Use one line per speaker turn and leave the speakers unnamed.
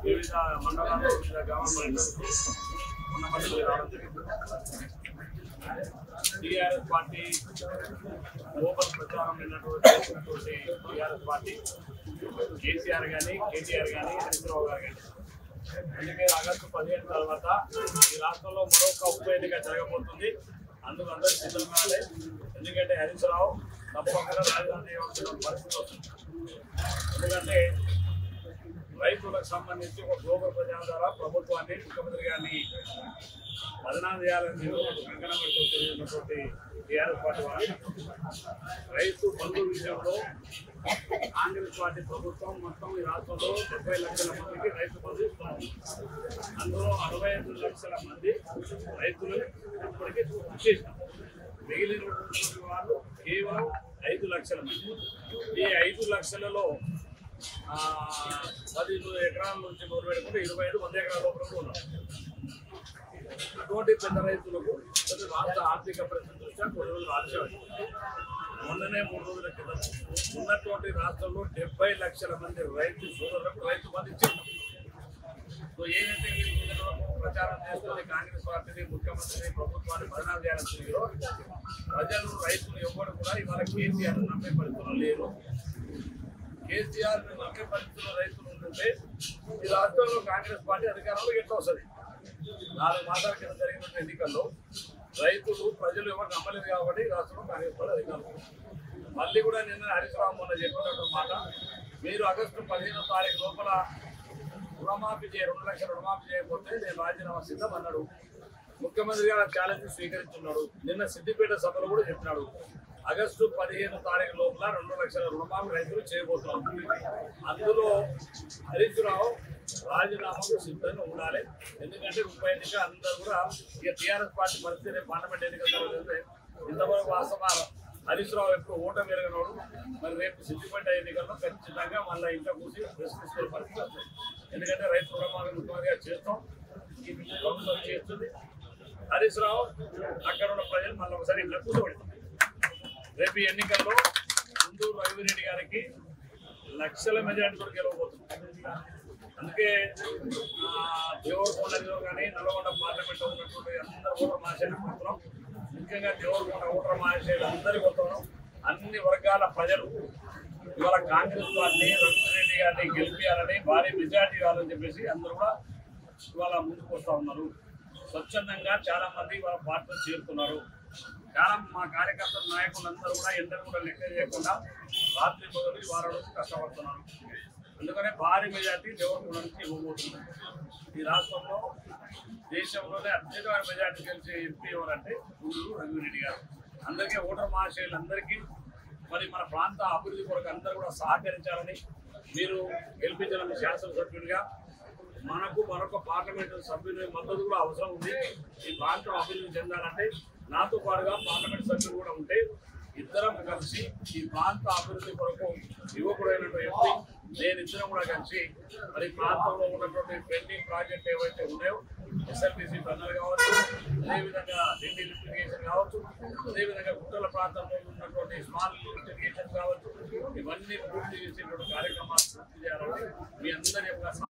వివిధ మండలాల్లో వివిధ గ్రామాల్లో ఉన్న మండలి రావడం జరిగింది. టీఆర్ఎస్ పార్టీ గ్లోబల్ ప్రచారం చేసినటువంటి టీఆర్ఎస్ పార్టీ కేసీఆర్ కానీ కేటీఆర్ కానీ హరీశ్రావు గారు కానీ అందుకే ఆగస్టు 15 తర్వాత ఈ రాష్ట్రంలో మరొక ఉప ఎన్నిక జరగబోతుంది. అందుకు అందరూ సిద్ధం కావాలి. ఎందుకంటే హరీశ్రావు తప్పకుండా రాజధాని చేయవలసిన పరిస్థితి వస్తుంది. ఎందుకంటే రైతులకు సంబంధించి ఒక గ్లోబల్ ప్రచారం ద్వారా ప్రభుత్వాన్ని ముఖ్యమంత్రి గారిని బదనాం చేయాలని కంకణం పెట్టుకుంటున్నటువంటి టీఆర్ఎస్ పార్టీ వాళ్ళు రైతు బంధు విషయంలో కాంగ్రెస్ పార్టీ ప్రభుత్వం మొత్తం ఈ రాష్ట్రంలో 70 లక్షల మందికి రైతు బంధు ఇస్తున్నారు. అందులో 65 లక్షల మంది రైతులు ఇప్పటికీ చేసినారు. మిగిలినటువంటి వాళ్ళు కేవలం 5 లక్షల మంది. ఈ 5 లక్షలలో 10 ఎకరాల నుంచి మొదలు పెట్టుకుంటే 25-100 ఎకరాల లోపల ఉన్నారు. అటువంటి పెద్ద రైతులకు రాష్ట్ర ఆర్థిక పరిస్థితి దృష్ట్యా కొన్ని రోజులు ఆలస్యం. మొన్ననే 3 రోజుల క్రితం ఉన్నటువంటి రాష్ట్రంలో 70 లక్షల మంది రైతు సోదరులకు రైతు బంధు ఇచ్చారు. సో ఏదైతే ప్రచారం చేస్తుంది కాంగ్రెస్ పార్టీని ముఖ్యమంత్రిని ప్రభుత్వాన్ని బదనాం చేయాలని ప్రజలు రైతులు ఎవరు కూడా ఇవాళ కేసీఆర్ నమ్మే పరిస్థితులు లేరు. కేసీఆర్ నమ్మే పరిస్థితుల్లో రైతులు ఉంటుంటే ఈ రాష్ట్రంలో కాంగ్రెస్ పార్టీ అధికారంలో ఎట్లా వస్తుంది? 4 మాసాల కింద జరిగిన ఎన్నికల్లో రైతులు ప్రజలు ఎవరు నమ్మలేదు కాబట్టి రాష్ట్రంలో కాంగ్రెస్ పార్టీ అధికారులు. మళ్ళీ కూడా నిన్న హరీశ్రావు మొన్న చెప్పినటువంటి మాట, మీరు ఆగస్టు 15వ తారీఖు లోపల రుణమాఫీ 2 లక్షల రుణమాఫీ చేయకపోతే నేను రాజీనామా సిద్ధం అన్నాడు. ముఖ్యమంత్రి గారు ఛాలెంజ్ స్వీకరిస్తున్నాడు. నిన్న సిద్దిపేట సభలో కూడా చెప్పినాడు, ఆగస్టు 15వ తారీఖు లోపల 2 లక్షల రుణమాఫీ రైతులు చేయబోతున్నాం. అందులో హరీశ్రావు రాజీనామాకు సిద్ధంగా ఉండాలి. ఎందుకంటే ఉప ఎన్నిక అందరూ కూడా ఇక టీఆర్ఎస్ పార్టీ పరిస్థితి పార్లమెంట్ ఎన్నికలు ఇంతవరకు వాస్తవాలు హరీశ్రావు ఎప్పుడు ఓటమి ఎరగనోడు. మరి రేపు సిద్దిపేట ఎన్నికల్లో ఖచ్చితంగా మళ్ళీ ఇంట్లో కూర్చి ప్రశ్నించుకునే పరిస్థితి వస్తుంది. ఎందుకంటే రైతు రుణమాఫీ ముఖ్యమంత్రిగా చేస్తాం, ఈ ప్రభుత్వం చేస్తుంది. హరీశ్రావు అక్కడ ఉన్న ప్రజలు మళ్ళీ ఒకసారి ఇంట్లో కూర్చోబెడతాం. రేపు ఈ ఎన్నికల్లో గుంటూరు రఘువీరెడ్డి గారికి లక్షల మెజార్టీతో గెలవబోతుంది. అందుకే దేవరకొండలో కానీ నల్గొండ పార్లమెంట్లో ఉన్నటువంటి అందరూ ఓటర్ మహాశైలు కోరుతున్నాం. ముఖ్యంగా దేవరకొండ ఓటర్ మహాశైలు అందరికీ కోరుతున్నాం. అన్ని వర్గాల ప్రజలు ఇవాళ కాంగ్రెస్ పార్టీ రఘువీరెడ్డి గారిని గెలిపించాలని భారీ మెజార్టీ కావాలని చెప్పేసి అందరూ కూడా ఇవాళ ముందుకు వస్తూ ఉన్నారు. స్వచ్ఛందంగా చాలా మంది వాళ్ళ పార్టీలో చేరుతున్నారు. చాలా మా కార్యకర్తల నాయకులందరూ కూడా ఎందరూ కూడా లెక్క చేయకుండా రాత్రి మొదలు వారం రోజులు కష్టపడుతున్నారు. అందుకనే భారీ మెజార్టీ దేవరకొండ నుంచి ఇవ్వబోతుంది. ఈ రాష్ట్రంలో దేశంలోనే అత్యధికమైన మెజార్టీ గెలిచే ఎంపీ ఎవరంటే గుంటూరు రఘువీరెడ్డి గారు. అందరికీ ఓటర్ మహాశయులందరికీ మరి మన ప్రాంత అభివృద్ధి కొరకు అందరూ కూడా సహకరించాలని, మీరు గెలిపించాలని శాసనసభ్యుడిగా మరొక పార్లమెంటు సభ్యుని మద్దతు కూడా అవసరం ఉంది. ఈ ప్రాంతం అభివృద్ధి చెందాలంటే నాతో పాటుగా పార్లమెంట్ సభ్యులు కూడా ఉంటే ఇద్దరం కలిసి ఈ ప్రాంత అభివృద్ధి కొరకు యువకుడైనటువంటి నేను ఇద్దరం కూడా కలిసి మరి ప్రాంతంలో ఉన్నటువంటి పెండింగ్ ప్రాజెక్ట్ ఏవైతే ఉన్నాయో ఎస్ఎల్బిసి టన్నల్ కావచ్చు, అదేవిధంగా ఢిల్లీ లిఫ్ట్ ఇరిగేషన్ కావచ్చు, అదేవిధంగా గుట్టల ప్రాంతంలో ఉన్నటువంటి స్మాల్ లిఫ్ట్ ఇరిగేషన్ కావచ్చు, ఇవన్నీ పూర్తి చేసేటువంటి కార్యక్రమాలు పూర్తి చేయాలని మీ అందరి యొక్క